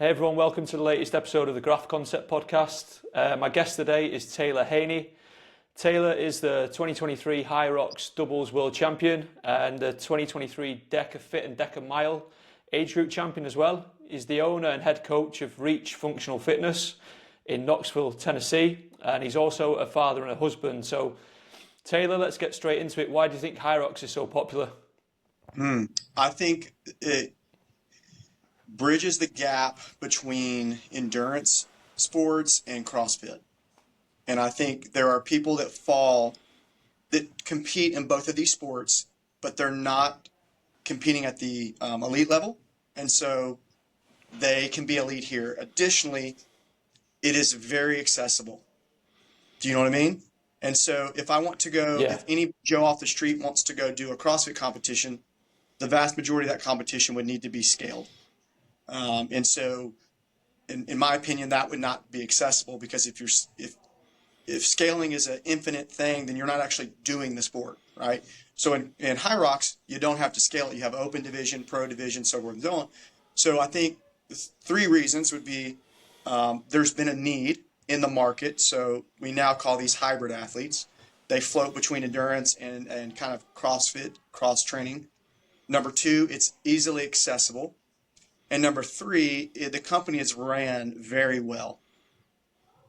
Hey everyone, welcome to the latest episode of the Graft Concept podcast. My guest today is Taylor Haney. Taylor is the 2023 Hyrox doubles world champion and the 2023 Deka Fit and Deka Mile age group champion as well. He's the owner and head coach of Reach Functional Fitness in Knoxville, Tennessee, and he's also a father and a husband. So Taylor, let's get straight into it. Why do you think Hyrox is so popular? I think it bridges the gap between endurance sports and CrossFit. And I think there are people that compete in both of these sports, but they're not competing at the elite level. And so they can be elite here. Additionally, it is very accessible. Do you know what I mean? And so if I want to go, if any Joe off the street wants to go do a CrossFit competition, the vast majority of that competition would need to be scaled. And so, in my opinion, that would not be accessible because if scaling is an infinite thing, then you're not actually doing the sport, right? So in Hyrox, you don't have to scale it. You have open division, pro division, so forth and so on. So I think the three reasons would be there's been a need in the market. So we now call these hybrid athletes. They float between endurance and kind of CrossFit, cross training. Number two, it's easily accessible. And number three, the company is ran very well.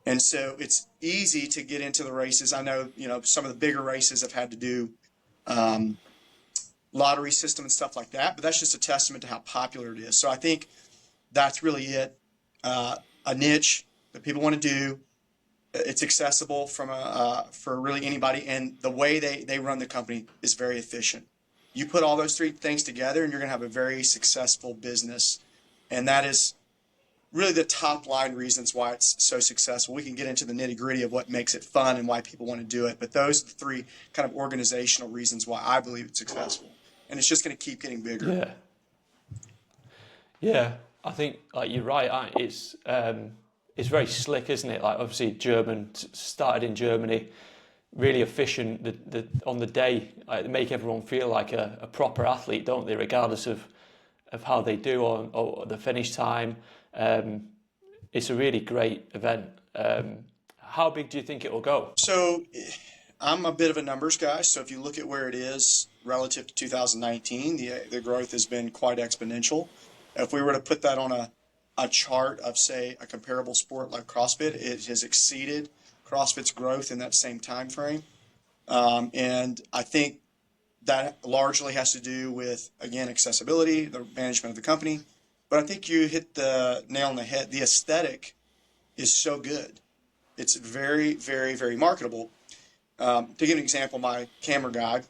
And so it's easy to get into the races. I know, some of the bigger races have had to do lottery system and stuff like that, but that's just a testament to how popular it is. So I think that's really it. A niche that people want to do. It's accessible for really anybody. And the way they run the company is very efficient. You put all those three things together and you're going to have a very successful business. And that is really the top line reasons why it's so successful. We can get into the nitty gritty of what makes it fun and why people want to do it. But those are the three kind of organizational reasons why I believe it's successful. And it's just going to keep getting bigger. Yeah. I think you're right. It's very slick, isn't it? Like obviously started in Germany, really efficient on the day. They make everyone feel like a proper athlete, don't they? Regardless of how they do or the finish time. It's a really great event. How big do you think it will go? So I'm a bit of a numbers guy. So if you look at where it is relative to 2019, the growth has been quite exponential. If we were to put that on a chart of, say, a comparable sport like CrossFit, it has exceeded CrossFit's growth in that same time frame. And I think that largely has to do with, again, accessibility, the management of the company. But I think you hit the nail on the head. The aesthetic is so good. It's very, very, very marketable. To give an example, my camera guy,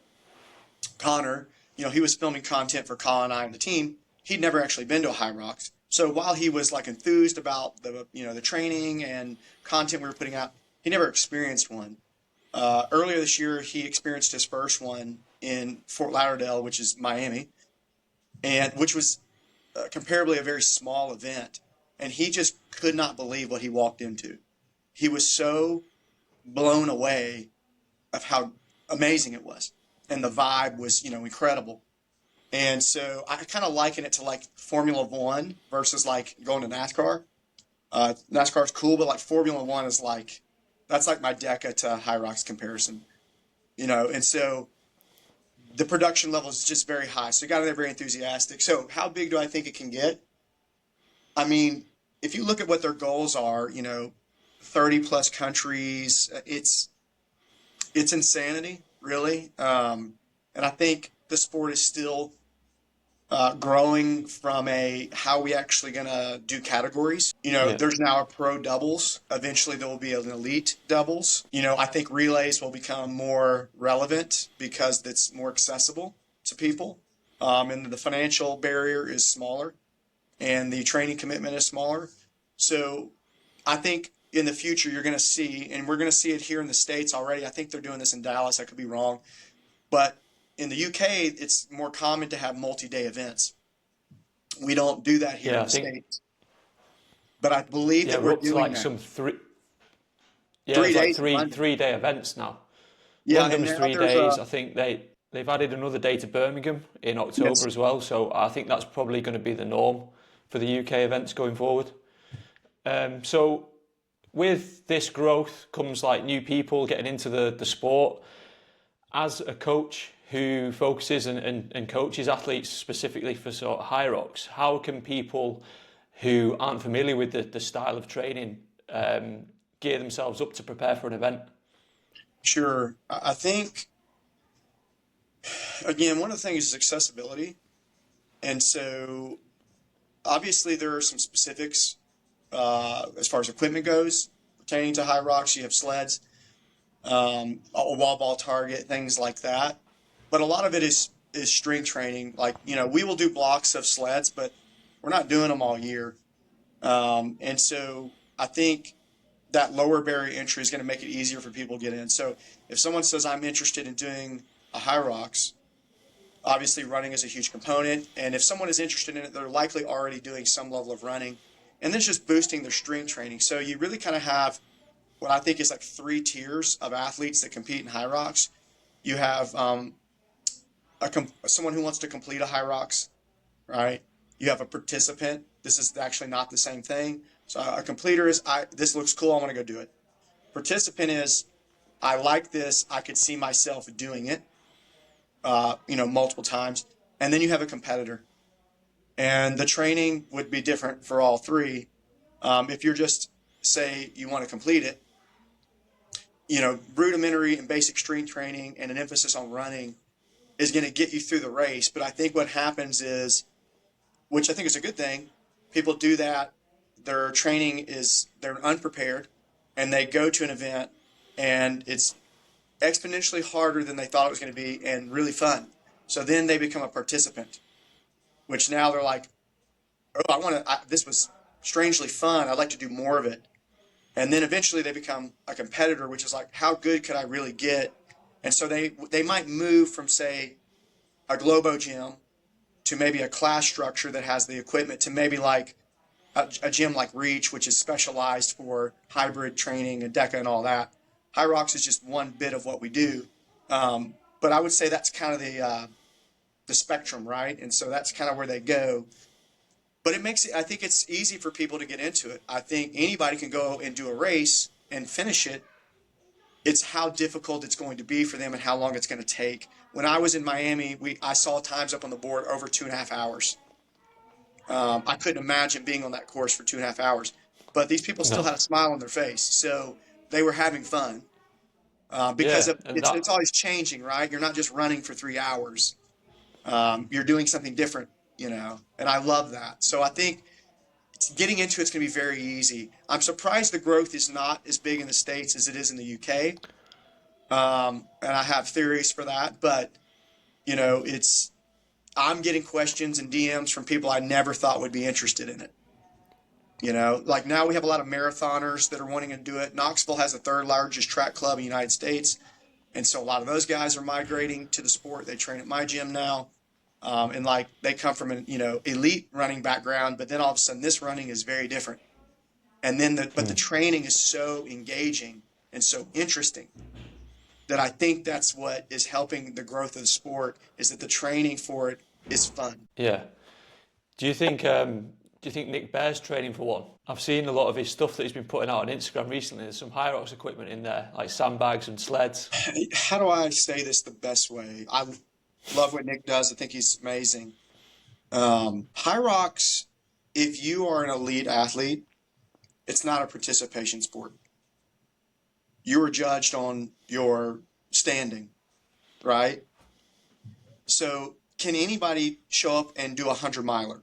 Connor, he was filming content for Colin and I and the team. He'd never actually been to a Hyrox. So while he was enthused about the training and content we were putting out, he never experienced one. Earlier this year, he experienced his first one in Fort Lauderdale, which is Miami, and which was comparably a very small event. And he just could not believe what he walked into. He was so blown away of how amazing it was. And the vibe was, incredible. And so I kind of liken it to Formula One versus going to NASCAR. NASCAR is cool, but Formula One is that's my Deka to Hyrox comparison, and so the production level is just very high. So you got to be very enthusiastic. So how big do I think it can get? I mean, if you look at what their goals are, 30 plus countries, it's insanity, really. And I think the sport is still growing from how are we actually going to do categories. There's now a pro doubles. Eventually there will be an elite doubles. I think relays will become more relevant because it's more accessible to people. And the financial barrier is smaller and the training commitment is smaller. So I think in the future you're going to see, and we're going to see it here in the States already. I think they're doing this in Dallas. I could be wrong. But in the UK, it's more common to have multi-day events. We don't do that here in the States. But I believe that we're doing that. Some three day events now. Yeah, London's 3 days. I think they've added another day to Birmingham in October as well. So I think that's probably going to be the norm for the UK events going forward. So with this growth comes like new people getting into the sport. As a coach who focuses and coaches athletes specifically for sort of Hyrox, how can people who aren't familiar with the style of training gear themselves up to prepare for an event? Sure. I think, again, one of the things is accessibility. And so obviously there are some specifics as far as equipment goes pertaining to Hyrox. You have sleds, a wall ball target, things like that. But a lot of it is strength training. Like, we will do blocks of sleds, but we're not doing them all year. And so I think that lower barrier entry is going to make it easier for people to get in. So if someone says, I'm interested in doing a Hyrox, obviously running is a huge component. And if someone is interested in it, they're likely already doing some level of running. And then it's just boosting their strength training. So you really kind of have what I think is like 3 tiers of athletes that compete in Hyrox. You have someone who wants to complete a Hyrox, right? You have a participant. This is actually not the same thing. So a completer is, this looks cool, I want to go do it. Participant is, I like this, I could see myself doing it, multiple times. And then you have a competitor. And the training would be different for all 3. If you're just, say, you want to complete it, rudimentary and basic strength training and an emphasis on running is going to get you through the race. But I think what happens is, which I think is a good thing, people do that, their training is, they're unprepared, and they go to an event, and it's exponentially harder than they thought it was going to be and really fun. So then they become a participant, which now they're like, oh, this was strangely fun, I'd like to do more of it. And then eventually they become a competitor, which is like, how good could I really get? And so they might move from, say, a Globo gym to maybe a class structure that has the equipment to maybe like a gym like Reach, which is specialized for hybrid training and Deka and all that. Hyrox is just one bit of what we do. But I would say that's kind of the spectrum, right? And so that's kind of where they go. But I think it's easy for people to get into it. I think anybody can go and do a race and finish it. It's how difficult it's going to be for them and how long it's going to take. When I was in Miami, I saw times up on the board over 2.5 hours. I couldn't imagine being on that course for 2.5 hours. But these people still had a smile on their face. So they were having fun because it's always changing, right? You're not just running for 3 hours. You're doing something different, and I love that. So I think getting into it's going to be very easy. I'm surprised the growth is not as big in the States as it is in the UK. And I have theories for that, but I'm getting questions and DMs from people I never thought would be interested in it. Like now we have a lot of marathoners that are wanting to do it. Knoxville has the 3rd largest track club in the United States. And so a lot of those guys are migrating to the sport. They train at my gym now. And like they come from an, elite running background, but then all of a sudden this running is very different. And then but the training is so engaging and so interesting that I think that's what is helping the growth of the sport, is that the training for it is fun. Yeah. Do you think Nick Bear's training for one? I've seen a lot of his stuff that he's been putting out on Instagram recently. There's some Hyrox equipment in there, like sandbags and sleds. How do I say this the best way? I love what Nick does. I think he's amazing. Hyrox, if you are an elite athlete, it's not a participation sport. You are judged on your standing, right? So can anybody show up and do a 100-miler?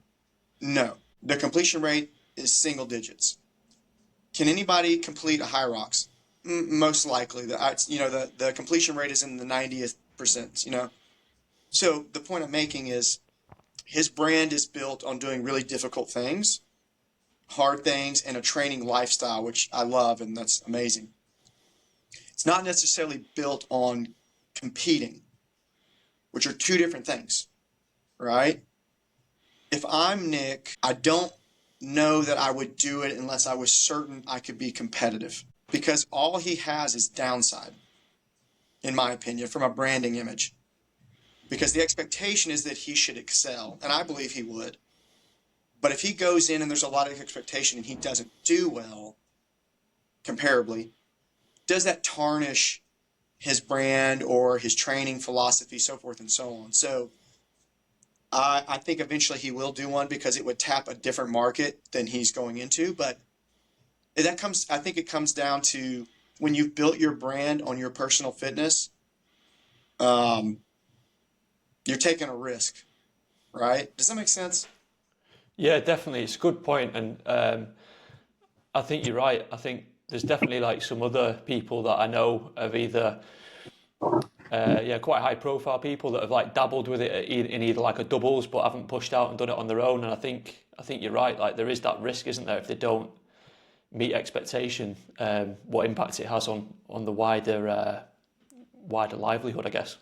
No. The completion rate is single digits. Can anybody complete a Hyrox? Most likely. The completion rate is in the 90th percent, So the point I'm making is his brand is built on doing really difficult things, hard things, and a training lifestyle, which I love, and that's amazing. It's not necessarily built on competing, which are 2 different things, right? If I'm Nick, I don't know that I would do it unless I was certain I could be competitive, because all he has is downside, in my opinion, from a branding image. Because the expectation is that he should excel, and I believe he would. But if he goes in and there's a lot of expectation and he doesn't do well, comparably, does that tarnish his brand or his training philosophy, so forth and so on? So I think eventually he will do one because it would tap a different market than he's going into. But I think it comes down to when you've built your brand on your personal fitness, you're taking a risk, right? Does that make sense? Yeah, definitely. It's a good point, and I think you're right. I think there's definitely like some other people that I know of either, quite high profile people that have like dabbled with it in either like a doubles but haven't pushed out and done it on their own. And I think you're right. Like there is that risk, isn't there, if they don't meet expectation, what impact it has on the wider livelihood, I guess.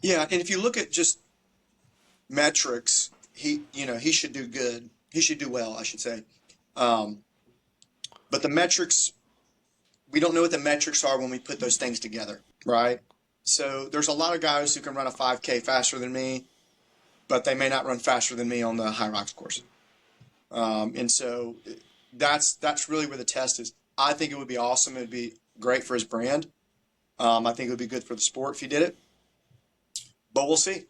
Yeah, and if you look at just metrics, he should do good. He should do well, I should say. But the metrics, we don't know what the metrics are when we put those things together, right? So there's a lot of guys who can run a 5K faster than me, but they may not run faster than me on the Hyrox course. And so that's really where the test is. I think it would be awesome. It would be great for his brand. I think it would be good for the sport if he did it. But we'll see.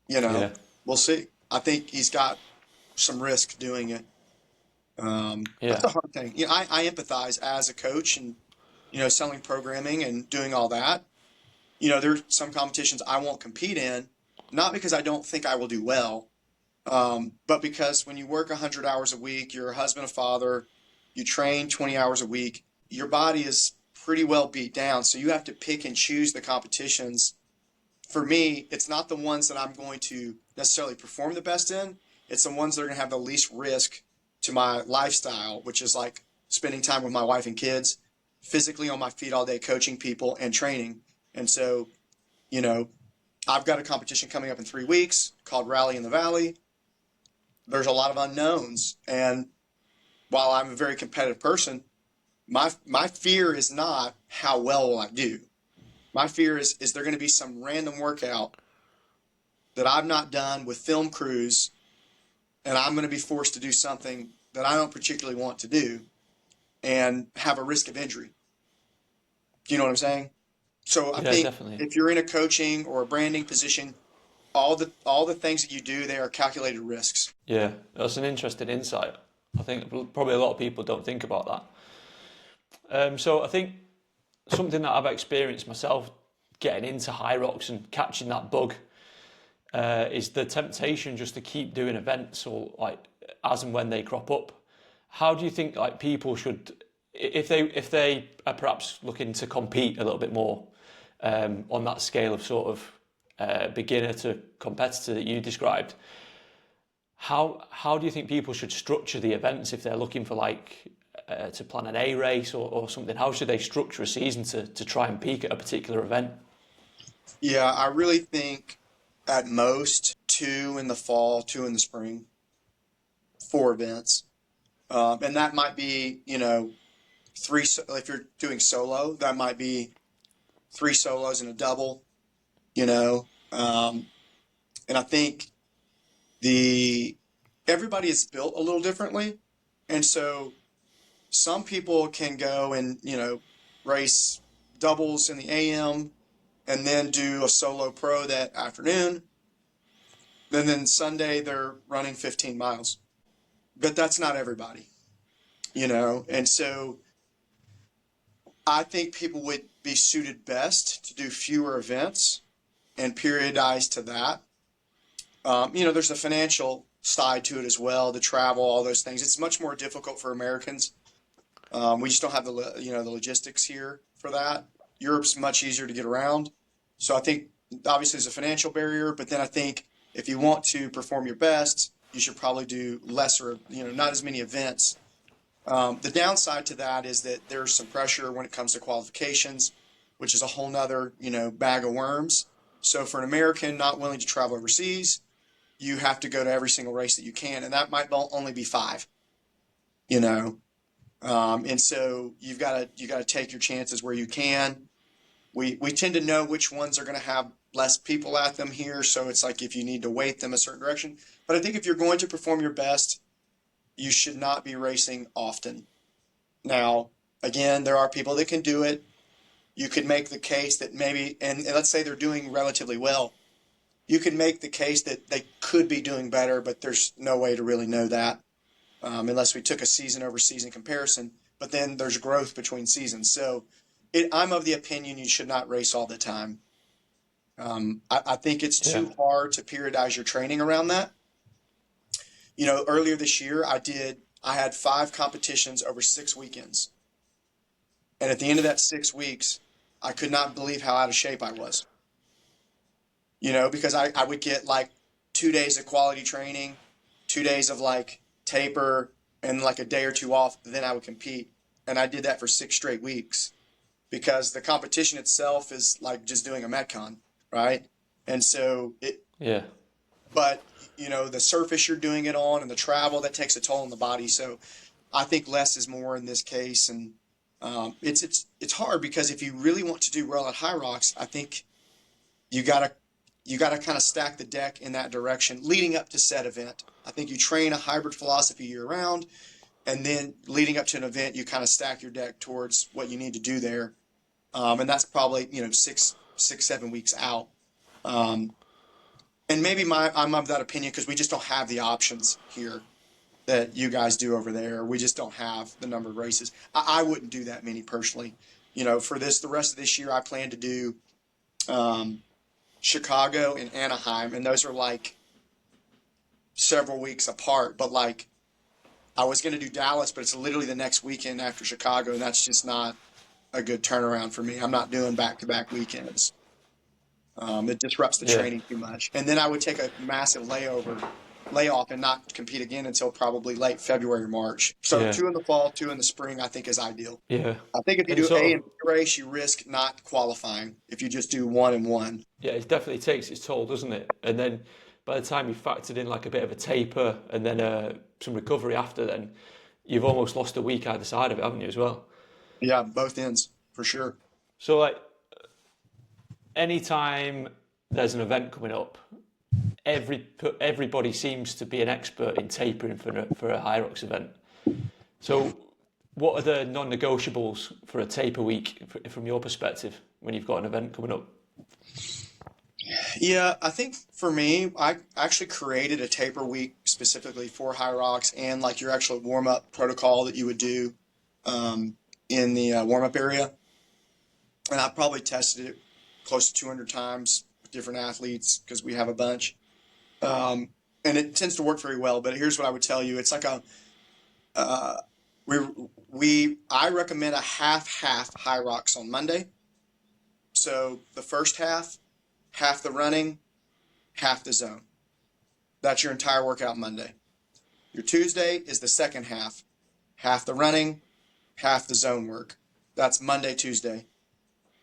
Yeah. We'll see. I think he's got some risk doing it. That's a hard thing. I empathize as a coach and, selling programming and doing all that. There's some competitions I won't compete in, not because I don't think I will do well, but because when you work 100 hours a week, you're a husband, a father, you train 20 hours a week, your body is pretty well beat down. So you have to pick and choose the competitions. For me, it's not the ones that I'm going to necessarily perform the best in. It's the ones that are going to have the least risk to my lifestyle, which is like spending time with my wife and kids, physically on my feet all day, coaching people and training. And so, I've got a competition coming up in 3 weeks called Rally in the Valley. There's a lot of unknowns. And while I'm a very competitive person, my fear is not how well will I do. My fear is there going to be some random workout that I've not done with film crews, and I'm going to be forced to do something that I don't particularly want to do and have a risk of injury. Do you know what I'm saying? So I think Definitely. if you're in a coaching or a branding position, all the things that you do, they are calculated risks. Yeah, that's an interesting insight. I think probably a lot of people don't think about that. So I think something that I've experienced myself getting into Hyrox and catching that bug is the temptation just to keep doing events or like as and when they crop up. How do you think like people should, if they are perhaps looking to compete a little bit more on that scale of sort of beginner to competitor that you described, how do you think people should structure the events if they're looking for like to plan an A race or something? How should they structure a season to try and peak at a particular event? Yeah, I really think at most 2 in the fall, 2 in the spring, 4 events. And that might be, 3, if you're doing solo, that might be 3 solos and a double, and I think everybody is built a little differently. And so some people can go and, race doubles in the AM and then do a solo pro that afternoon. And then Sunday they're running 15 miles. But that's not everybody, And so I think people would be suited best to do fewer events and periodize to that. There's a financial side to it as well, the travel, all those things. It's much more difficult for Americans. We just don't have the logistics here for that. Europe's much easier to get around. So I think obviously there's a financial barrier, but then I think if you want to perform your best, you should probably do lesser, not as many events. The downside to that is that there's some pressure when it comes to qualifications, which is a whole nother, bag of worms. So for an American not willing to travel overseas, you have to go to every single race that you can, and that might only be 5, and so you've got to take your chances where you can. we tend to know which ones are going to have less people at them here. So it's like if you need to weight them a certain direction. But I think if you're going to perform your best, you should not be racing often. Now, again, there are people that can do it. You could make the case that maybe, and let's say they're doing relatively well, you could make the case that they could be doing better, but there's no way to really know that unless we took a season over season comparison. But then there's growth between seasons. So I'm of the opinion you should not race all the time. I think it's too hard to periodize your training around that. You know, earlier this year, I had 5 competitions over 6 weekends. And at the end of that 6 weeks, I could not believe how out of shape I was. You know, because I would get like 2 days of quality training, 2 days of like taper, and like a day or 2 off, then I would compete. And I did that for 6 straight weeks because the competition itself is like just doing a Metcon, right? And so but you know, the surface you're doing it on and the travel, that takes a toll on the body. So I think less is more in this case. And it's hard because if you really want to do well at Hyrox, I think you gotta kind of stack the deck in that direction leading up to said event. I think you train a hybrid philosophy year round, and then leading up to an event, you kind of stack your deck towards what you need to do there. And that's probably, you know, 7 weeks out. And maybe I'm of that opinion because we just don't have the options here that you guys do over there. We just don't have the number of races. I wouldn't do that many personally. You know, for the rest of this year, I plan to do Chicago and Anaheim, and those are like several weeks apart. But like, I was going to do Dallas, but it's literally the next weekend after Chicago, and that's just not a good turnaround for me. I'm not doing back-to-back weekends. It disrupts the training too much. And then I would take a massive layoff and not compete again until probably late February, March. So 2 in the fall, 2 in the spring, I think is ideal. Yeah. I think if you do A and B race, you risk not qualifying if you just do 1 and 1. Yeah, it definitely takes its toll, doesn't it? And then by the time you factored in like a bit of a taper and then some recovery after, then you've almost lost a week either side of it, haven't you, as well? Yeah, both ends, for sure. So like, anytime there's an event coming up, everybody seems to be an expert in tapering for a Hyrox event. So what are the non-negotiables for a taper week from your perspective when you've got an event coming up? Yeah, I think for me, I actually created a taper week specifically for Hyrox and like your actual warm-up protocol that you would do in the warm-up area. And I probably tested it close to 200 times with different athletes because we have a bunch. And it tends to work very well. But here's what I would tell you. It's like I recommend a half Hyrox on Monday. So the first half the running, half the zone. That's your entire workout Monday. Your Tuesday is the second half the running, half the zone work. That's Monday, Tuesday.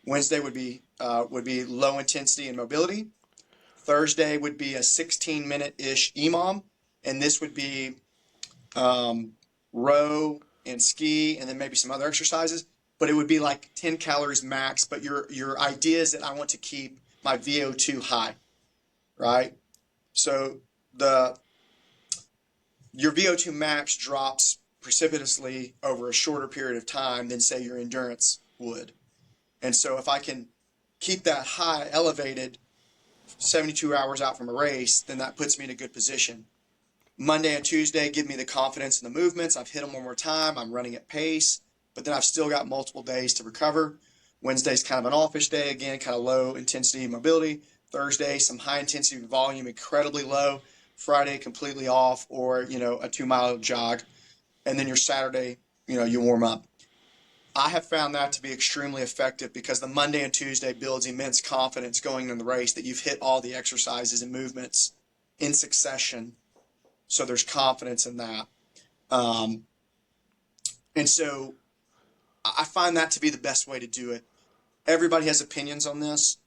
Wednesday would be low intensity and mobility. Thursday would be a 16-minute-ish EMOM, and this would be row and ski, and then maybe some other exercises. But it would be like 10 calories max. But your idea is that I want to keep my VO2 high, right? So your VO2 max drops precipitously over a shorter period of time than say your endurance would. And so if I can keep that high elevated 72 hours out from a race, then that puts me in a good position. Monday and Tuesday give me the confidence in the movements. I've hit them one more time. I'm running at pace, but then I've still got multiple days to recover. Wednesday's kind of an offish day, again, kind of low intensity mobility. Thursday, some high intensity volume, incredibly low. Friday, completely off, or, a 2-mile jog. And then your Saturday, you warm up. I have found that to be extremely effective because the Monday and Tuesday builds immense confidence going in the race that you've hit all the exercises and movements in succession. So there's confidence in that. And so I find that to be the best way to do it. Everybody has opinions on this.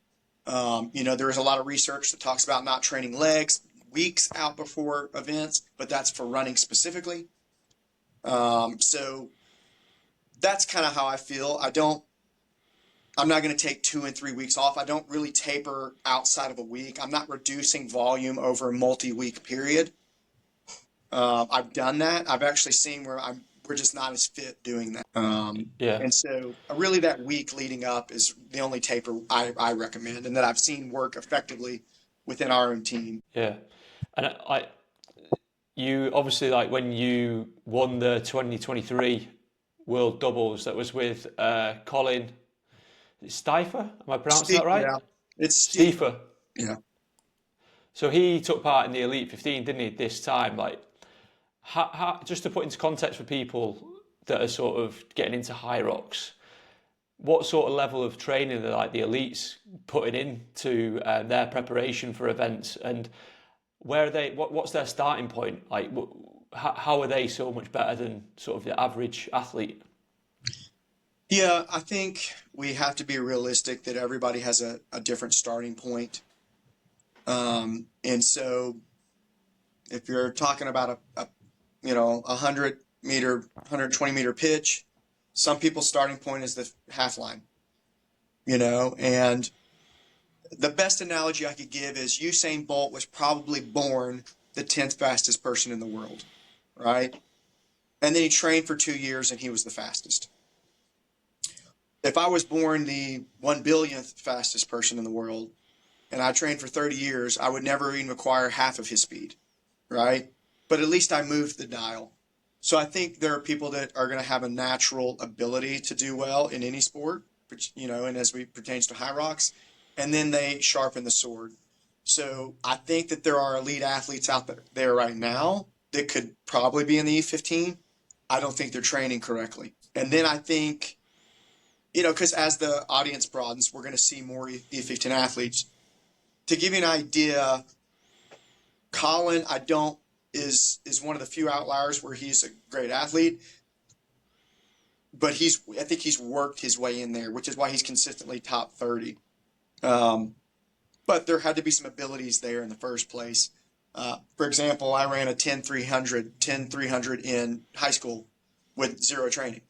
There is a lot of research that talks about not training legs weeks out before events, but that's for running specifically. So that's kind of how I feel. I'm not going to take 2 and 3 weeks off. I don't really taper outside of a week. I'm not reducing volume over a multi-week period. I've done that. I've actually seen where we're just not as fit doing that. Yeah. And so really that week leading up is the only taper I recommend and that I've seen work effectively within our own team. Yeah. And you obviously, like when you won the 2023 World Doubles, that was with Colin Stifer. Am I pronouncing that right? Yeah, it's Steve. Stifer. Yeah. So he took part in the Elite 15, didn't he, this time? Like, just to put into context for people that are sort of getting into Hyrox, what sort of level of training are like the elites putting into their preparation for events, and where are they? What's their starting point? Like, how are they so much better than sort of the average athlete? Yeah, I think we have to be realistic that everybody has a different starting point. And so if you're talking about a 100-meter, 120-meter pitch, some people's starting point is the half line, and the best analogy I could give is Usain Bolt was probably born the 10th fastest person in the world, right? And then he trained for 2 years and he was the fastest. If I was born the 1 billionth fastest person in the world and I trained for 30 years, I would never even acquire half of his speed, right? But at least I moved the dial. So I think there are people that are going to have a natural ability to do well in any sport, and as we pertains to Hyrox, and then they sharpen the sword. So I think that there are elite athletes out there right now that could probably be in the E15. I don't think they're training correctly. And then I think, because as the audience broadens, we're going to see more E15 athletes. To give you an idea, Colin, is one of the few outliers where he's a great athlete, but I think he's worked his way in there, which is why he's consistently top 30. But there had to be some abilities there in the first place. For example, I ran a 10-300 in high school with zero training.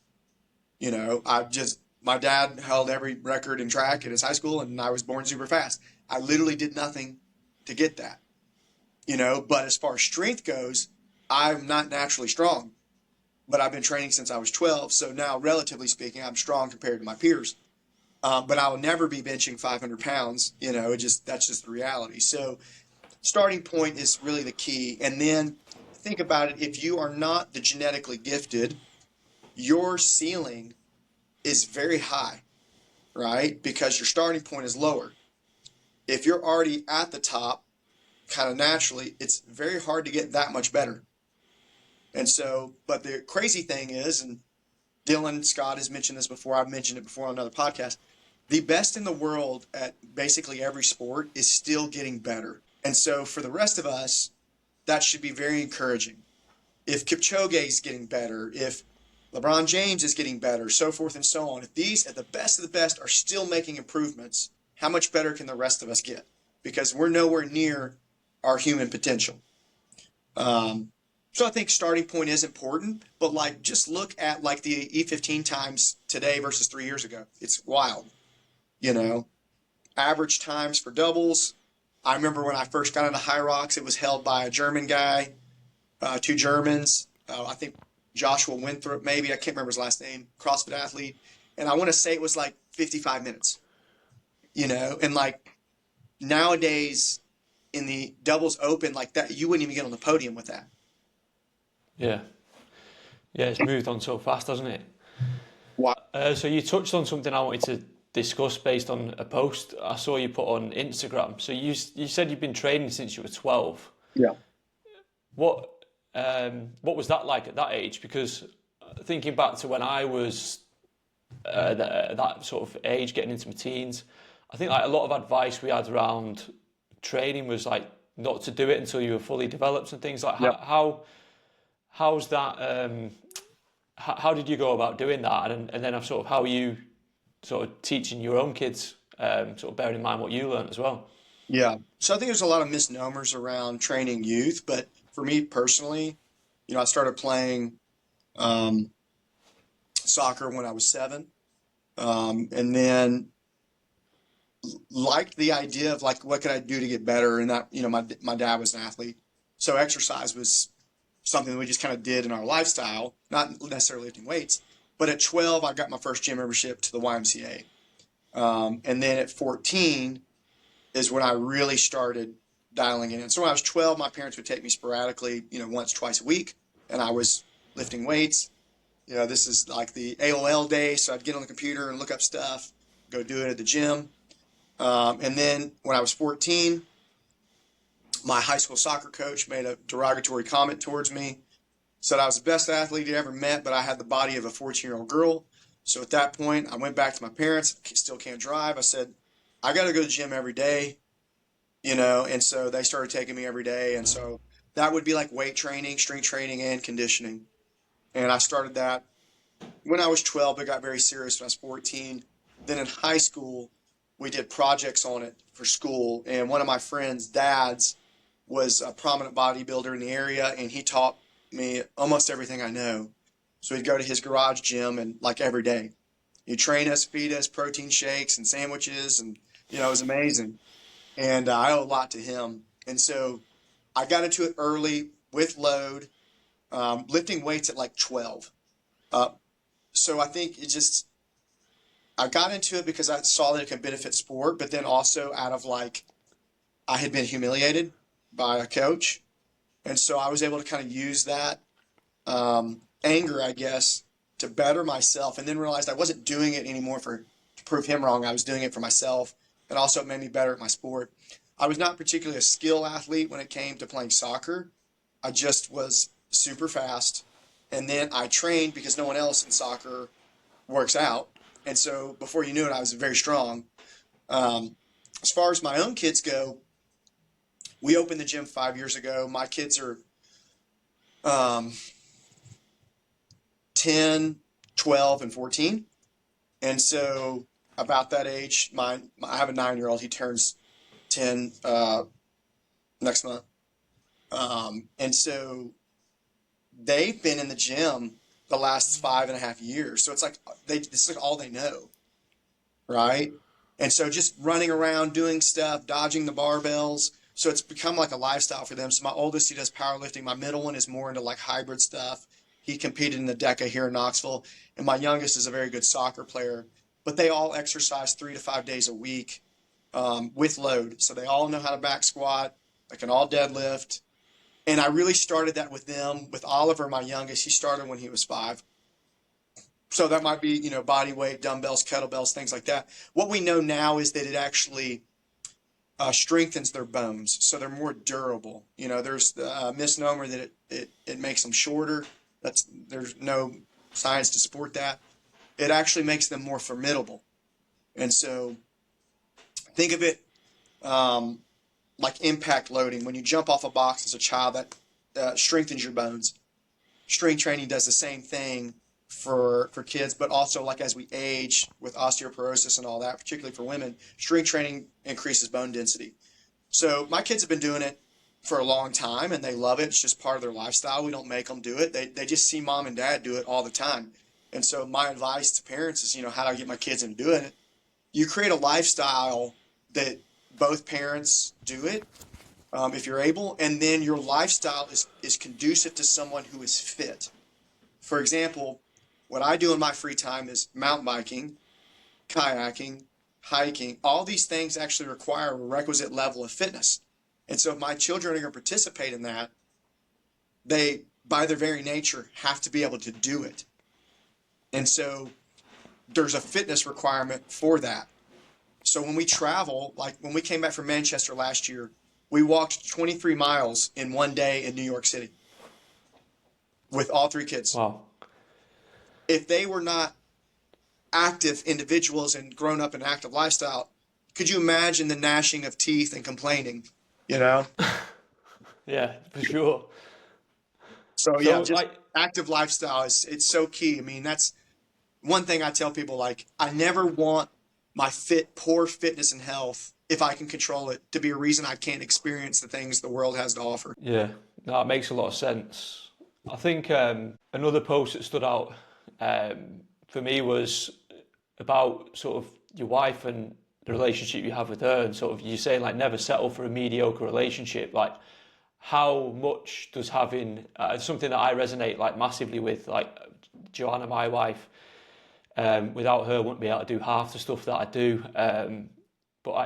My dad held every record in track at his high school, and I was born super fast. I literally did nothing to get that. But as far as strength goes, I'm not naturally strong, but I've been training since I was 12. So now, relatively speaking, I'm strong compared to my peers. But I will never be benching 500 pounds. That's just the reality. So starting point is really the key. And then think about it. If you are not the genetically gifted, your ceiling is very high, right? Because your starting point is lower. If you're already at the top, kind of naturally, it's very hard to get that much better. And so, but the crazy thing is, and Dylan Scott has mentioned this before, I've mentioned it before on another podcast, the best in the world at basically every sport is still getting better. And so for the rest of us, that should be very encouraging. If Kipchoge is getting better, if LeBron James is getting better, so forth and so on, if these at the best of the best are still making improvements, how much better can the rest of us get? Because we're nowhere near our human potential. So I think starting point is important, but just look at the E15 times today versus 3 years ago. It's wild. Average times for doubles. I remember when I first got into Hyrox, it was held by a German guy, 2 Germans. I think Joshua Winthrop, maybe, I can't remember his last name, CrossFit athlete. And I want to say it was 55 minutes, and nowadays in the doubles open that, you wouldn't even get on the podium with that. Yeah. Yeah, it's moved on so fast, hasn't it? Wow. So you touched on something I wanted to discuss based on a post I saw you put on Instagram. So you said you've been training since you were 12. Yeah. What was that like at that age? Because thinking back to when I was that sort of age, getting into my teens, I think a lot of advice we had around training was not to do it until you were fully developed and things like. Yep. How's that? How did you go about doing that? And then how are you sort of teaching your own kids, sort of bearing in mind what you learned as well? Yeah. So I think there's a lot of misnomers around training youth, but for me personally, I started playing soccer when I was 7. And then liked the idea of like, what could I do to get better? And that, my dad was an athlete. So exercise was something that we just kind of did in our lifestyle, not necessarily lifting weights. But at 12, I got my first gym membership to the YMCA. And then at 14 is when I really started dialing in. And so when I was 12, my parents would take me sporadically, once, twice a week. And I was lifting weights. This is like the AOL day. So I'd get on the computer and look up stuff, go do it at the gym. And then when I was 14, my high school soccer coach made a derogatory comment towards me, said I was the best athlete he ever met, but I had the body of a 14-year-old girl. So at that point, I went back to my parents, still can't drive. I said, I got to go to the gym every day, and so they started taking me every day. And so that would be like weight training, strength training, and conditioning. And I started that when I was 12, but got very serious when I was 14. Then in high school, we did projects on it for school. And one of my friends' dads was a prominent bodybuilder in the area, and he taught me almost everything I know. So we'd go to his garage gym and like every day. He'd train us, feed us protein shakes and sandwiches, and it was amazing. And I owe a lot to him. And so I got into it early with load, lifting weights at like 12. So I think I got into it because I saw that it could benefit sport, but then also out of like, I had been humiliated by a coach. And so I was able to kind of use that anger, I guess, to better myself, and then realized I wasn't doing it anymore to prove him wrong. I was doing it for myself, and also it made me better at my sport. I was not particularly a skill athlete when it came to playing soccer. I just was super fast. And then I trained because no one else in soccer works out. And so before you knew it, I was very strong. As far as my own kids go, we opened the gym 5 years ago. My kids are 10, 12, and 14. And so about that age, I have a 9-year-old. He turns 10 next month. And so they've been in the gym the last 5.5 years. So it's like this is like all they know, right? And so just running around, doing stuff, dodging the barbells. So it's become like a lifestyle for them. So my oldest, he does powerlifting. My middle one is more into like hybrid stuff. He competed in the Deka here in Knoxville. And my youngest is a very good soccer player. But they all exercise 3 to 5 days a week with load. So they all know how to back squat. They can all deadlift. And I really started that with them. With Oliver, my youngest, he started when he was 5. So that might be, body weight, dumbbells, kettlebells, things like that. What we know now is that it actually strengthens their bones, so they're more durable. There's a misnomer that it makes them shorter. There's no science to support that. It actually makes them more formidable. And so think of it like impact loading. When you jump off a box as a child, that strengthens your bones. Strength training does the same thing for kids, but also like as we age with osteoporosis and all that, particularly for women, strength training increases bone density. So my kids have been doing it for a long time and they love it. It's just part of their lifestyle. We don't make them do it. They just see mom and dad do it all the time. And so my advice to parents is, how do I get my kids into doing it? You create a lifestyle that both parents do it, if you're able, and then your lifestyle is conducive to someone who is fit. For example, what I do in my free time is mountain biking, kayaking, hiking. All these things actually require a requisite level of fitness. And so if my children are going to participate in that, they, by their very nature, have to be able to do it. And so there's a fitness requirement for that. So when we travel, like when we came back from Manchester last year, we walked 23 miles in one day in New York City with all 3 kids. Wow. If they were not active individuals and grown up in an active lifestyle, could you imagine the gnashing of teeth and complaining, Yeah, for sure. So So yeah, just active lifestyle it's so key. I mean, that's one thing I tell people, like, I never want my poor fitness and health, if I can control it, to be a reason I can't experience the things the world has to offer. yeah, that makes a lot of sense. I think another post that stood out for me was about sort of your wife and the relationship you have with her, and sort of you saying like never settle for a mediocre relationship. Like, how much does having something that I resonate like massively with, like Joanna, my wife. Without her, I wouldn't be able to do half the stuff that I do.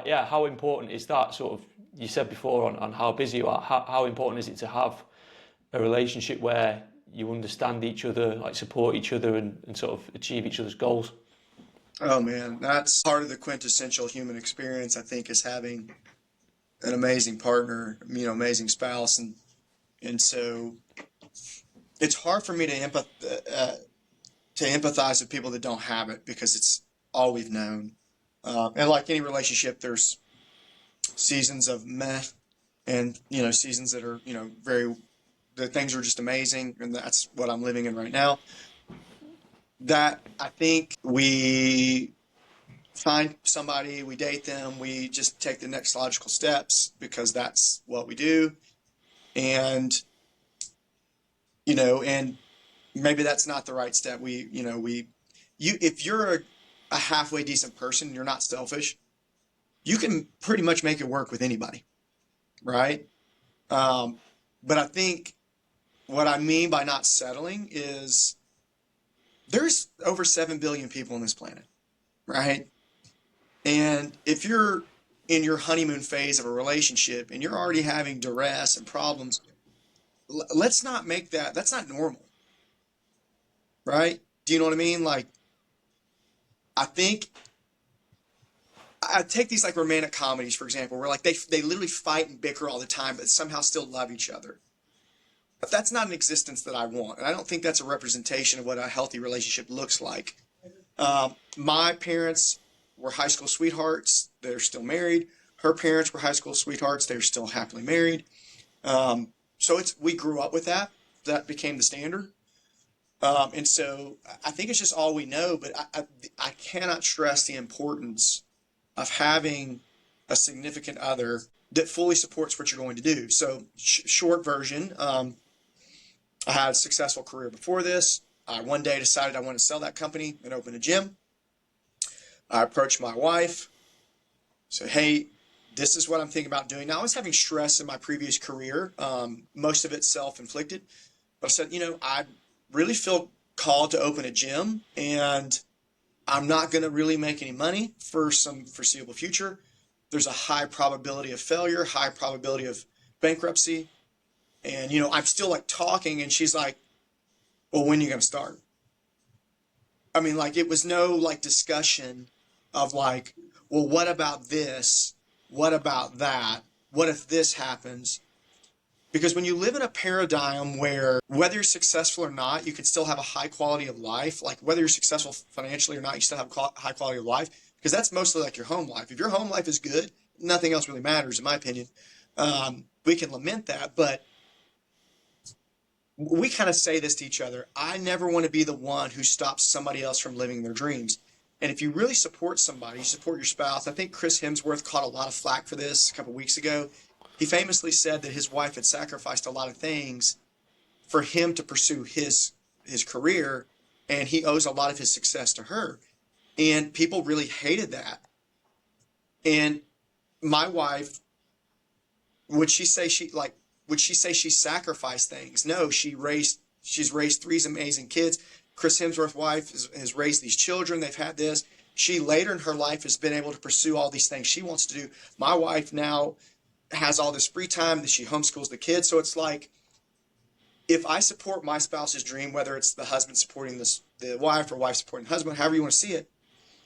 Yeah, how important is that sort of? You said before on how busy you are. How important is it to have a relationship where you understand each other, like support each other, and sort of achieve each other's goals? Oh man, that's part of the quintessential human experience, I think, is having an amazing partner, amazing spouse. And so it's hard for me to empathize with people that don't have it, because it's all we've known. And like any relationship, there's seasons of meh, and seasons that are the things are just amazing, and that's what I'm living in right now. That I think we find somebody, we date them, we just take the next logical steps because that's what we do. And and maybe that's not the right step. If you're a halfway decent person, you're not selfish, you can pretty much make it work with anybody, right? But I think what I mean by not settling is there's over 7 billion people on this planet, right? And if you're in your honeymoon phase of a relationship and you're already having duress and problems, let's not make that's not normal, right? Do you know what I mean? Like, I think I take these like romantic comedies, for example, where like they literally fight and bicker all the time, but somehow still love each other. But that's not an existence that I want. And I don't think that's a representation of what a healthy relationship looks like. My parents were high school sweethearts. They're still married. Her parents were high school sweethearts. They're still happily married. So we grew up with that. That became the standard. And so I think it's just all we know, but I cannot stress the importance of having a significant other that fully supports what you're going to do. So short version, I had a successful career before this. I one day decided I wanted to sell that company and open a gym. I approached my wife, said, hey, this is what I'm thinking about doing. Now, I was having stress in my previous career, most of it self-inflicted. But I said, I really feel called to open a gym, and I'm not going to really make any money for some foreseeable future. There's a high probability of failure, high probability of bankruptcy. And, I'm still like talking, and she's like, well, when are you going to start? I mean, like, it was no like discussion of like, well, what about this? What about that? What if this happens? Because when you live in a paradigm where whether you're successful or not, you can still have a high quality of life, like whether you're successful financially or not, you still have high quality of life, because that's mostly like your home life. If your home life is good, nothing else really matters, in my opinion. We can lament that, but we kind of say this to each other. I never want to be the one who stops somebody else from living their dreams. And if you really support somebody, you support your spouse. I think Chris Hemsworth caught a lot of flack for this a couple of weeks ago. He famously said that his wife had sacrificed a lot of things for him to pursue his career, and he owes a lot of his success to her. And people really hated that. And my wife, would she say she sacrificed things? No, she's raised 3 amazing kids. Chris Hemsworth's wife has raised these children. They've had this. She later in her life has been able to pursue all these things she wants to do. My wife now has all this free time that she homeschools the kids. So it's like, if I support my spouse's dream, whether it's the husband supporting the wife or wife supporting the husband, however you want to see it,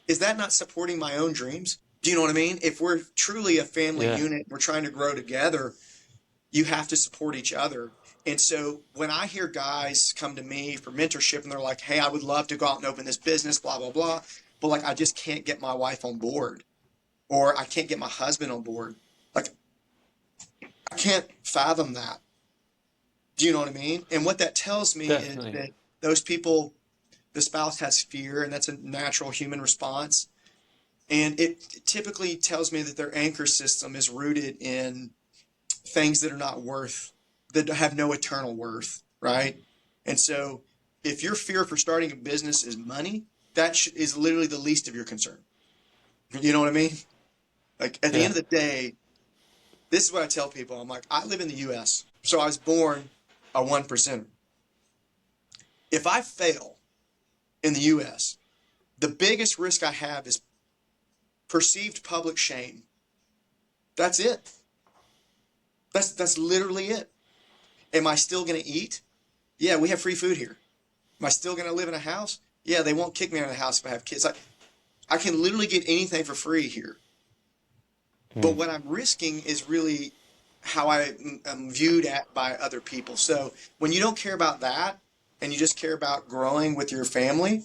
is that not supporting my own dreams? Do you know what I mean? If we're truly a family unit, we're trying to grow together, you have to support each other. And so when I hear guys come to me for mentorship and they're like, hey, I would love to go out and open this business, blah, blah, blah, but like, I just can't get my wife on board, or I can't get my husband on board. Like, I can't fathom that. Do you know what I mean? And what that tells me Definitely. is that those people, the spouse has fear, and that's a natural human response. And it typically tells me that their anchor system is rooted in things that are not that have no eternal worth, right? And so if your fear for starting a business is money, is literally the least of your concern. You know what I mean? Like at the end of the day, this is what I tell people. I'm like, I live in the U.S., so I was born a 1%. If I fail in the U.S., the biggest risk I have is perceived public shame. That's it. That's literally it. Am I still going to eat? Yeah, we have free food here. Am I still going to live in a house? Yeah, they won't kick me out of the house if I have kids. I can literally get anything for free here. But what I'm risking is really how I am viewed by other people. So when you don't care about that and you just care about growing with your family,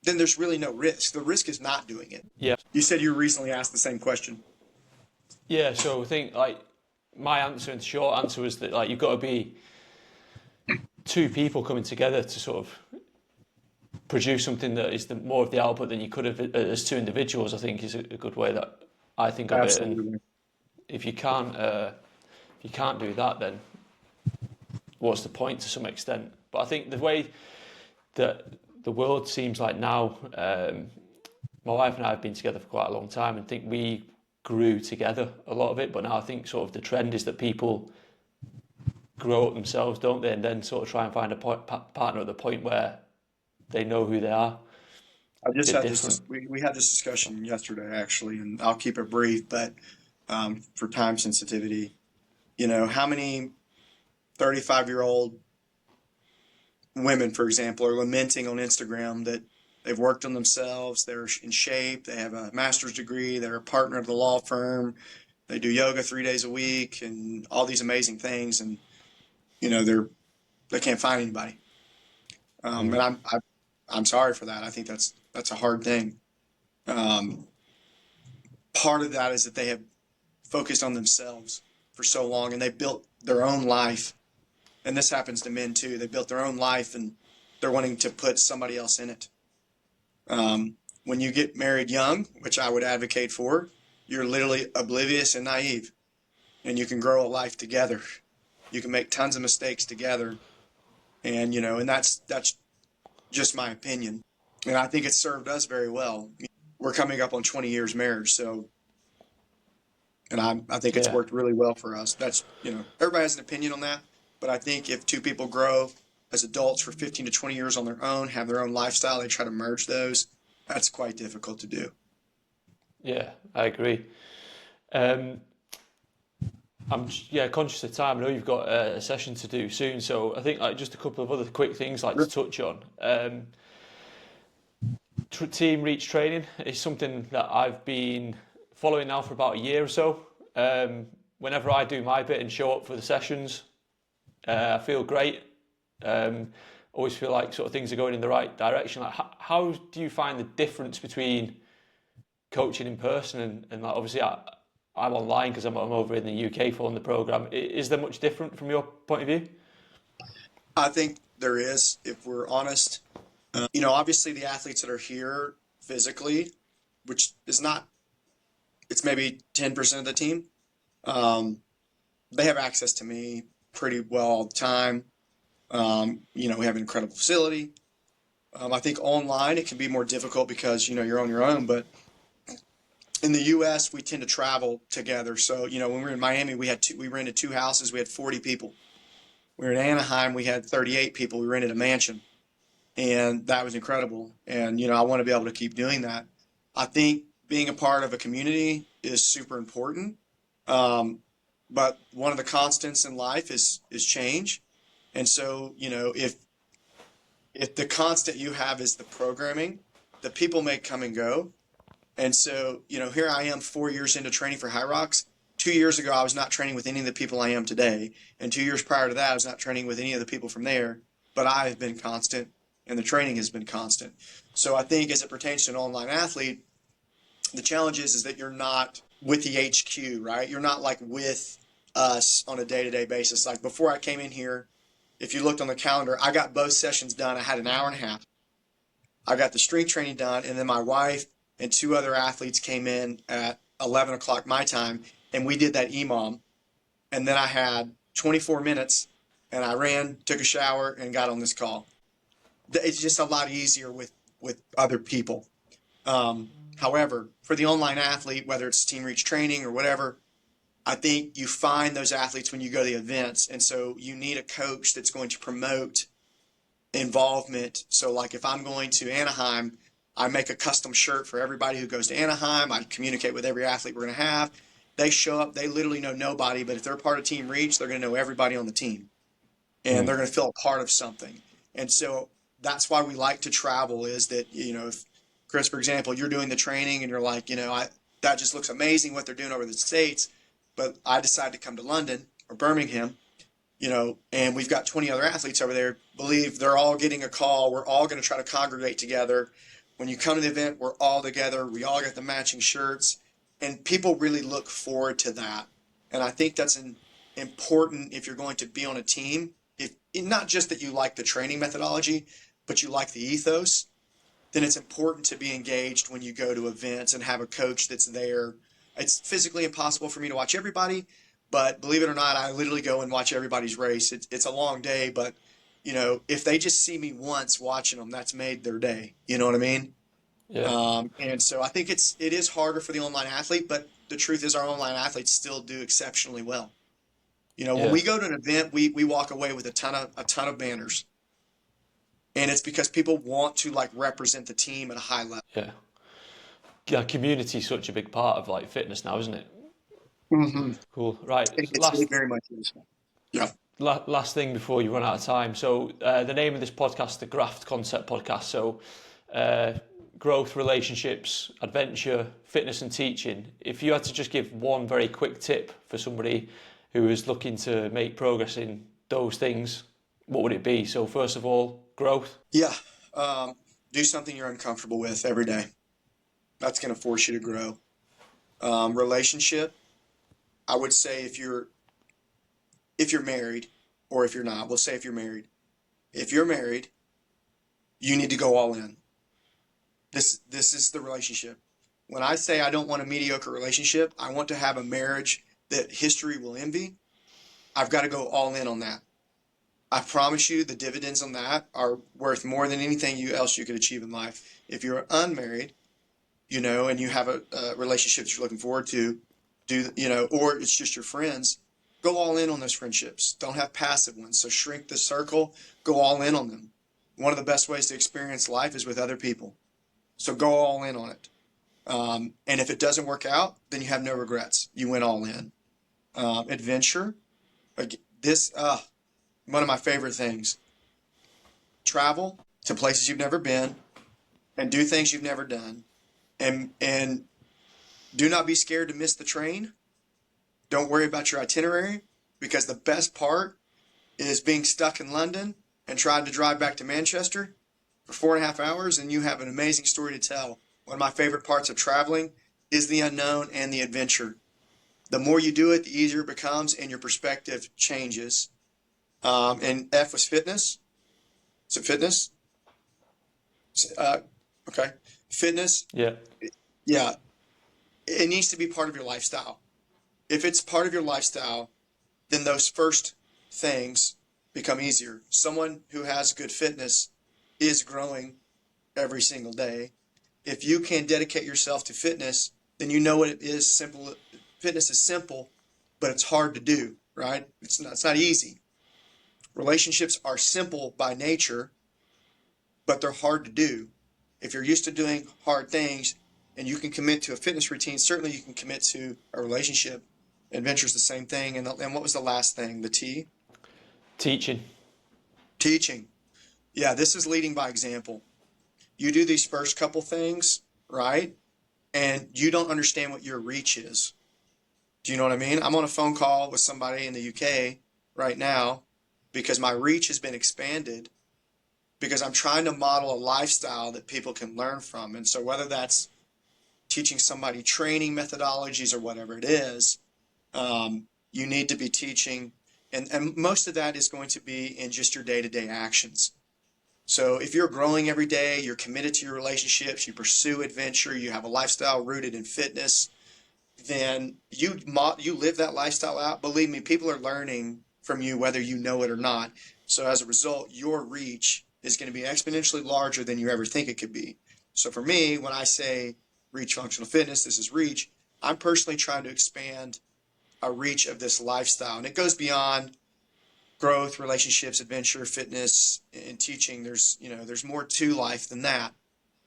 then there's really no risk. The risk is not doing it. Yeah. You said you recently asked the same question. Yeah, so I think like my answer and short answer was that like you've got to be two people coming together to sort of produce something that is more of the output than you could have as two individuals. I think is a good way that I think of it. And if you can't do that, then what's the point to some extent? But I think the way that the world seems like now, my wife and I have been together for quite a long time, and think we grew together a lot of it. But now I think sort of the trend is that people grow up themselves, don't they, and then sort of try and find a partner at the point where they know who they are. I just had this. We had this discussion yesterday, actually, and I'll keep it brief. But for time sensitivity, how many 35-year-old women, for example, are lamenting on Instagram that they've worked on themselves, they're in shape, they have a master's degree, they're a partner of the law firm, they do yoga 3 days a week, and all these amazing things, and they can't find anybody. And I'm sorry for that. I think that's a hard thing. Part of that is that they have focused on themselves for so long, and they built their own life. And this happens to men too. They built their own life, and they're wanting to put somebody else in it. When you get married young, which I would advocate for, you're literally oblivious and naive, and you can grow a life together. You can make tons of mistakes together, and and that's just my opinion. And I think it's served us very well. We're coming up on 20 years marriage, so, and I think it's worked really well for us. That's, everybody has an opinion on that, but I think if two people grow as adults for 15 to 20 years on their own, have their own lifestyle, they try to merge those, that's quite difficult to do. Yeah, I agree. I'm conscious of time. I know you've got a session to do soon, so I think just a couple of other quick things to touch on. Team Reach training is something that I've been following now for about a year or so. Whenever I do my bit and show up for the sessions, I feel great. Always feel like sort of things are going in the right direction. Like, how do you find the difference between coaching in person and like, obviously I'm online because I'm over in the UK following the program. Is there much different from your point of view? I think there is, if we're honest. Obviously the athletes that are here physically, which is not, it's maybe 10% of the team. They have access to me pretty well all the time. We have an incredible facility. I think online it can be more difficult because, you're on your own, but in the U.S., we tend to travel together. So, when we were in Miami, we rented 2 houses. We had 40 people. We were in Anaheim. We had 38 people. We rented a mansion, and that was incredible. And, I want to be able to keep doing that. I think being a part of a community is super important. But one of the constants in life is change. And so, if the constant you have is the programming, the people may come and go. And so, here I am 4 years into training for Hyrox. 2 years ago, I was not training with any of the people I am today. And 2 years prior to that, I was not training with any of the people from there. But I have been constant, and the training has been constant. So I think as it pertains to an online athlete, the challenge is that you're not with the HQ, right? You're not like with us on a day-to-day basis. Like before I came in here, if you looked on the calendar, I got both sessions done. I had an hour and a half. I got the strength training done, and then my wife and 2 other athletes came in at 11 o'clock my time, and we did that EMOM. And then I had 24 minutes, and I ran, took a shower, and got on this call. It's just a lot easier with with other people. However, for the online athlete, whether it's team reach training or whatever, I think you find those athletes when you go to the events. And so you need a coach that's going to promote involvement. So like if I'm going to Anaheim, I make a custom shirt for everybody who goes to Anaheim. I communicate with every athlete we're going to have. They show up, they literally know nobody, but if they're part of Team Reach, they're going to know everybody on the team. And they're going to feel a part of something. And so that's why we like to travel, is that, if Chris, for example, you're doing the training and you're like, that just looks amazing what they're doing over the States, but I decide to come to London or Birmingham, and we've got 20 other athletes over there. Believe they're all getting a call. We're all going to try to congregate together. When you come to the event, we're all together. We all get the matching shirts, and people really look forward to that. And I think that's important if you're going to be on a team. If not just that you like the training methodology, but you like the ethos, then it's important to be engaged when you go to events and have a coach that's there. It's physically impossible for me to watch everybody, but believe it or not, I literally go and watch everybody's race. It's a long day, but if they just see me once watching them, that's made their day. You know what I mean? Yeah. And so I think it is harder for the online athlete, but the truth is our online athletes still do exceptionally well. When we go to an event, we walk away with a ton of banners, and it's because people want to represent the team at a high level. Yeah. Yeah, community is such a big part of fitness now, isn't it? Mm-hmm. Cool. Right. It very much is. Yeah. Last thing before you run out of time. So the name of this podcast, the Graft Concept Podcast. So growth, relationships, adventure, fitness and teaching. If you had to just give one very quick tip for somebody who is looking to make progress in those things, what would it be? So first of all, growth. Yeah. Do something you're uncomfortable with every day. That's going to force you to grow. Relationship. I would say if you're married, or if you're not, we'll say if you're married. If you're married, you need to go all in. This is the relationship. When I say I don't want a mediocre relationship, I want to have a marriage that history will envy. I've got to go all in on that. I promise you the dividends on that are worth more than anything else you could achieve in life. If you're unmarried, and you have a relationship that you're looking forward to, or it's just your friends, go all in on those friendships. Don't have passive ones. So shrink the circle, go all in on them. One of the best ways to experience life is with other people. So go all in on it. And if it doesn't work out, then you have no regrets. You went all in. Adventure. One of my favorite things. Travel to places you've never been and do things you've never done. And do not be scared to miss the train. Don't worry about your itinerary, because the best part is being stuck in London and trying to drive back to Manchester for 4.5 hours, and you have an amazing story to tell. One of my favorite parts of traveling is the unknown and the adventure. The more you do it, the easier it becomes, and your perspective changes. And F was fitness. Is it fitness? Okay. Fitness. Yeah. Yeah. It needs to be part of your lifestyle. If it's part of your lifestyle, then those first things become easier. Someone who has good fitness is growing every single day. If you can dedicate yourself to fitness, then you know what it is. Simple. Fitness is simple, but it's hard to do, right? It's not easy. Relationships are simple by nature, but they're hard to do. If you're used to doing hard things and you can commit to a fitness routine, certainly you can commit to a relationship. Adventure's the same thing. And what was the last thing? The T? Teaching. Yeah, this is leading by example. You do these first couple things, right? And you don't understand what your reach is. Do you know what I mean? I'm on a phone call with somebody in the UK right now because my reach has been expanded, because I'm trying to model a lifestyle that people can learn from. And so whether that's teaching somebody training methodologies or whatever it is, you need to be teaching. And most of that is going to be in just your day-to-day actions. So if you're growing every day, you're committed to your relationships, you pursue adventure, you have a lifestyle rooted in fitness, then you live that lifestyle out. Believe me, people are learning from you whether you know it or not. So as a result, your reach is going to be exponentially larger than you ever think it could be. So for me, when I say reach functional fitness, this is reach, I'm personally trying to expand a reach of this lifestyle. And it goes beyond growth, relationships, adventure, fitness, and teaching. There's more to life than that.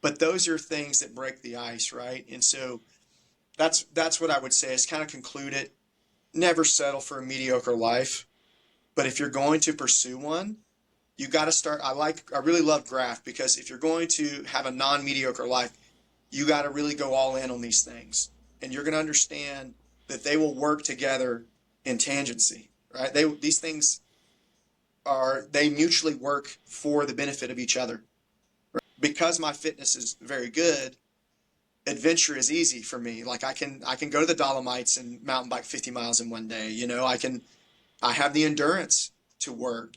But those are things that break the ice, right? And so that's what I would say is kind of conclude it. Never settle for a mediocre life. But if you're going to pursue one, you got to start. I really love Graft, because if you're going to have a non-mediocre life, you got to really go all in on these things. And you're going to understand that they will work together in tangency, right? These things they mutually work for the benefit of each other. Right? Because my fitness is very good, adventure is easy for me. Like I can go to the Dolomites and mountain bike 50 miles in one day. I have the endurance to work.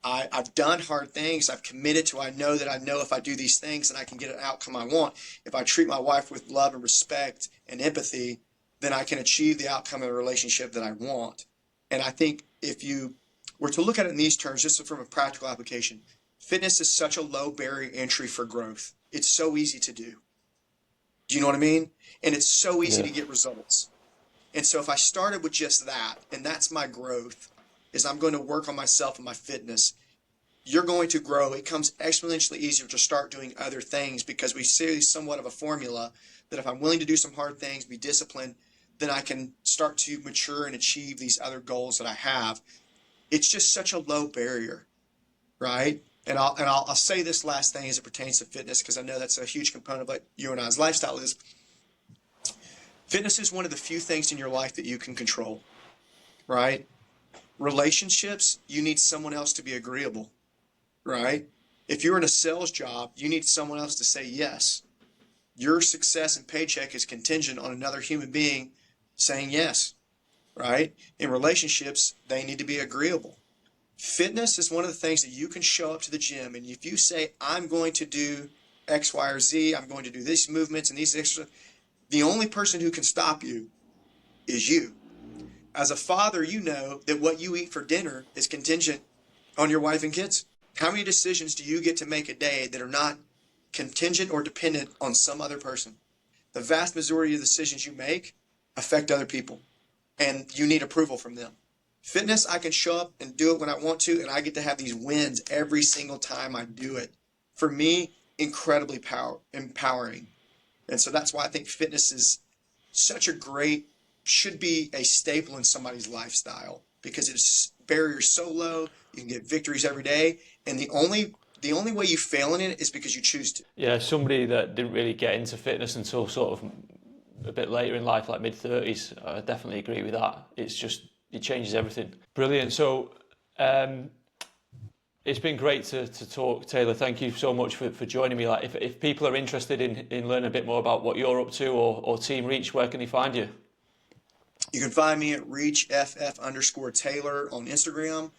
I've done hard things. I've committed to, I know if I do these things, then I can get an outcome I want. If I treat my wife with love and respect and empathy, then I can achieve the outcome of the relationship that I want. And I think if you were to look at it in these terms, just from a practical application, fitness is such a low barrier entry for growth. It's so easy to do. Do you know what I mean? And it's so easy to get results. And so if I started with just that, and that's my growth, is I'm going to work on myself and my fitness, you're going to grow. It comes exponentially easier to start doing other things, because we see somewhat of a formula that if I'm willing to do some hard things, be disciplined, then I can start to mature and achieve these other goals that I have. It's just such a low barrier, right? And I'll say this last thing as it pertains to fitness, because I know that's a huge component of what you and I's lifestyle is. Fitness is one of the few things in your life that you can control, right? Relationships, you need someone else to be agreeable, right? If you're in a sales job, you need someone else to say yes. Your success and paycheck is contingent on another human being saying yes, right? In relationships, they need to be agreeable. Fitness is one of the things that you can show up to the gym, and if you say, I'm going to do X, Y, or Z, I'm going to do these movements and these extra, the only person who can stop you is you. As a father, you know that what you eat for dinner is contingent on your wife and kids. How many decisions do you get to make a day that are not contingent or dependent on some other person? The vast majority of the decisions you make affect other people, and you need approval from them. Fitness, I can show up and do it when I want to, and I get to have these wins every single time I do it. For me, incredibly empowering. And so that's why I think fitness is should be a staple in somebody's lifestyle, because it's barriers so low, you can get victories every day, and the only way you fail in it is because you choose to. Yeah, somebody that didn't really get into fitness until sort of a bit later in life, like mid-30s, I definitely agree with that. It changes everything. Brilliant. So it's been great to talk, Taylor. Thank you so much for joining me. Like, if people are interested in learning a bit more about what you're up to, or Team Reach, where can they find you? You can find me at reachff_Taylor on Instagram,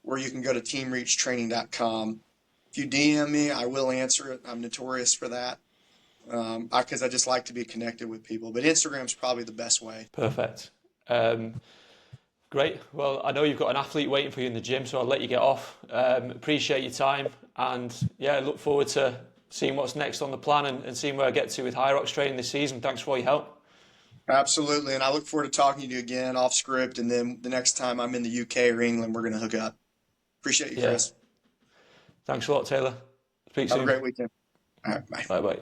or you can go to teamreachtraining.com. If you DM me, I will answer it. I'm notorious for that, because I just like to be connected with people. But Instagram's probably the best way. Perfect. Great. Well, I know you've got an athlete waiting for you in the gym, so I'll let you get off. Appreciate your time, and look forward to seeing what's next on the plan and seeing where I get to with Hyrox training this season. Thanks for all your help. Absolutely, and I look forward to talking to you again off script, and then the next time I'm in the UK or England, we're going to hook up. Appreciate you, Chris. Thanks a lot, Taylor. Speak soon. Have a great weekend. All right, bye. Bye-bye.